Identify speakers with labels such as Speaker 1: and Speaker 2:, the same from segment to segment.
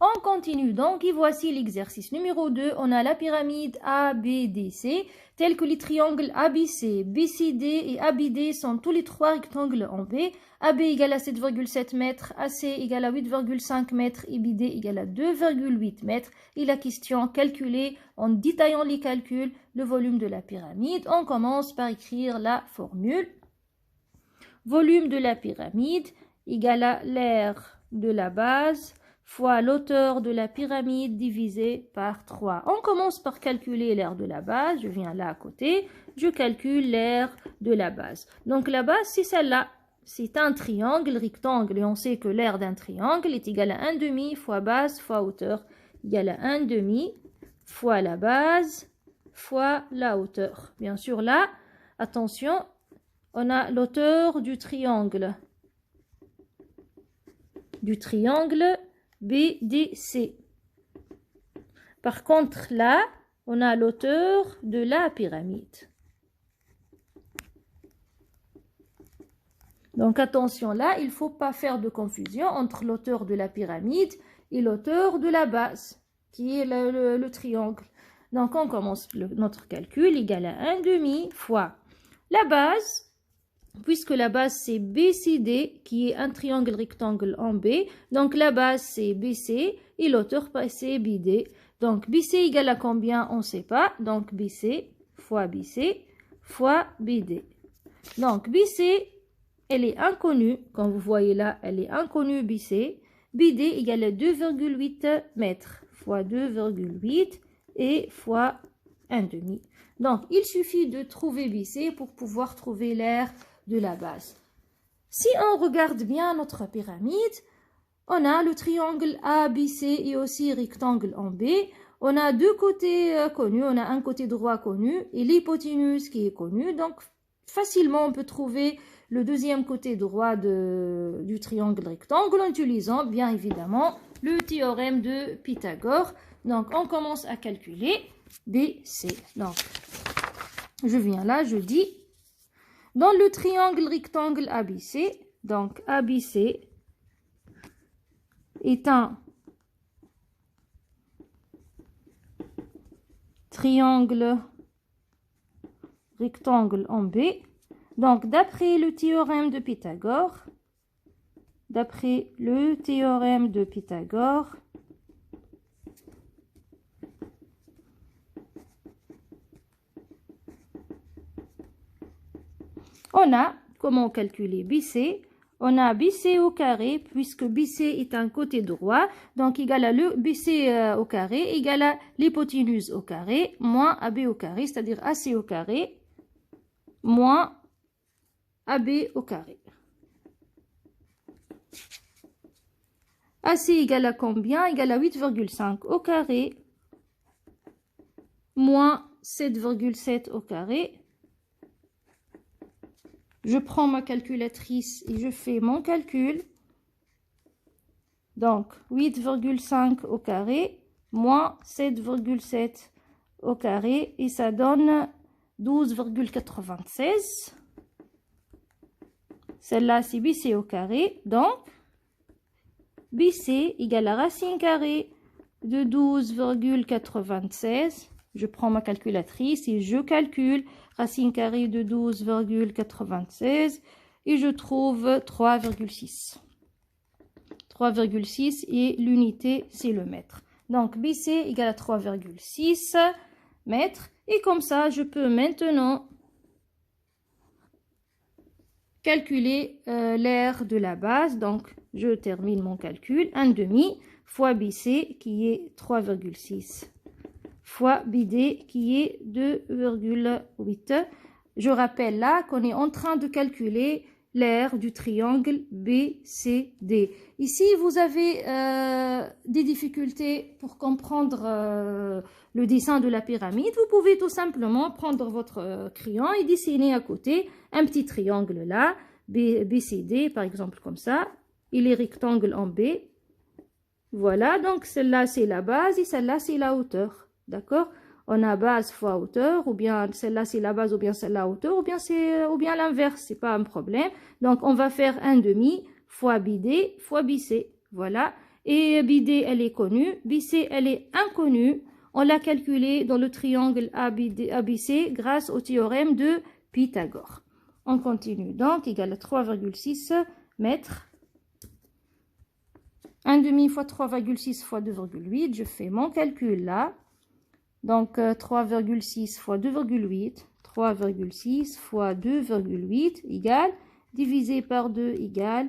Speaker 1: On continue donc et voici l'exercice numéro 2. On a la pyramide ABDC, telle que les triangles ABC, BCD et ABD sont tous les trois rectangles en B. AB égale à 7,7 mètres, AC égale à 8,5 mètres et BD égale à 2,8 mètres. Et la question calculée en détaillant les calculs, le volume de la pyramide. On commence par écrire la formule. Volume de la pyramide égale à l'aire de la base fois l'auteur de la pyramide divisé par 3. On commence par calculer l'aire de la base. Je viens là à côté. Je calcule l'aire de la base. Donc la base, c'est celle-là. C'est un triangle rectangle. Et on sait que l'aire d'un triangle est égale à 1/2 fois base fois hauteur. Égale à 1/2 fois la base fois la hauteur. Bien sûr, là, attention, on a l'auteur du triangle. BDC. Par contre, là, on a l'auteur de la pyramide. Donc, attention là, il ne faut pas faire de confusion entre l'auteur de la pyramide et l'auteur de la base, qui est le triangle. Donc, on commence notre calcul égal à 1/2 fois la base. Puisque la base c'est BCD qui est un triangle rectangle en B, donc la base c'est BC et l'auteur c'est BD. Donc BC égale à combien? On ne sait pas. Donc BC fois BD. Donc BC, elle est inconnue. Comme vous voyez là, elle est inconnue BC. BD égale à 2,8 mètres fois 2,8 et fois 1/2. Donc il suffit de trouver BC pour pouvoir trouver l'aire de la base. Si on regarde bien notre pyramide, on a le triangle ABC et aussi rectangle en B. On a deux côtés connus, on a un côté droit connu et l'hypoténuse qui est connue. Donc facilement on peut trouver le deuxième côté droit du triangle rectangle en utilisant bien évidemment le théorème de Pythagore. Donc on commence à calculer BC. Donc je viens là, je dis dans le triangle rectangle ABC, donc ABC est un triangle rectangle en B. Donc d'après le théorème de Pythagore, on a, comment calculer BC? On a BC au carré, puisque BC est un côté droit, donc égal à le BC au carré, égal à l'hypoténuse au carré, moins AB au carré, c'est-à-dire AC au carré, moins AB au carré. AC égale à combien? Égal à 8,5 au carré, moins 7,7 au carré. Je prends ma calculatrice et je fais mon calcul. Donc, 8,5 au carré, moins 7,7 au carré, et ça donne 12,96. Celle-là, c'est BC au carré. Donc, BC égale à racine carrée de 12,96. Je prends ma calculatrice et je calcule racine carrée de 12,96 et je trouve 3,6. 3,6 et l'unité c'est le mètre. Donc BC égale à 3,6 mètres et comme ça je peux maintenant calculer l'aire de la base. Donc je termine mon calcul. 1/2 fois BC qui est 3,6 fois BD qui est 2,8. Je rappelle là qu'on est en train de calculer l'aire du triangle BCD. Ici, vous avez des difficultés pour comprendre le dessin de la pyramide. Vous pouvez tout simplement prendre votre crayon et dessiner à côté un petit triangle là, BCD par exemple comme ça. Il est rectangle en B. Voilà, donc celle-là c'est la base et celle-là c'est la hauteur. D'accord? On a base fois hauteur, ou bien celle-là c'est la base, ou bien celle-là hauteur, ou bien l'inverse, c'est pas un problème. Donc on va faire 1/2 fois BD fois BC. Voilà. Et BD, elle est connue. BC, elle est inconnue. On l'a calculée dans le triangle ABC grâce au théorème de Pythagore. On continue donc, égal à 3,6 mètres. 1,5 fois 3,6 fois 2,8. Je fais mon calcul là. Donc 3,6 fois 2,8. 3,6 fois 2,8 égale, divisé par 2 égale,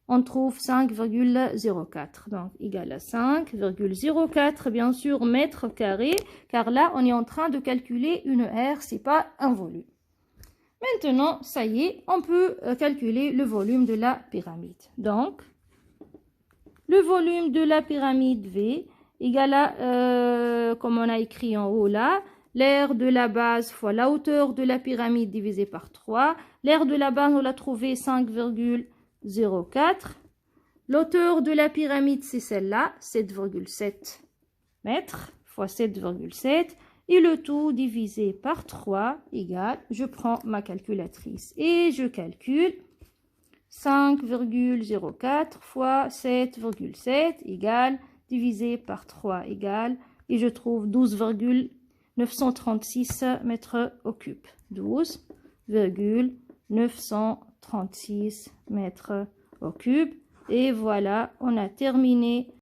Speaker 1: on trouve 5,04. Donc, égal à 5,04, bien sûr, mètres carrés, car là, on est en train de calculer une aire, c'est pas un volume. Maintenant, ça y est, on peut calculer le volume de la pyramide. Donc, le volume de la pyramide V égale à, comme on a écrit en haut là, l'aire de la base fois la hauteur de la pyramide divisé par 3. L'aire de la base, on l'a trouvé 5,04. L'hauteur de la pyramide, c'est celle-là, 7,7 mètres fois 7,7. Et le tout divisé par 3 égale, je prends ma calculatrice et je calcule 5,04 fois 7,7 égale, divisé par 3 égale, et je trouve 12,936 mètres au cube. 12,936 mètres au cube. Et voilà, on a terminé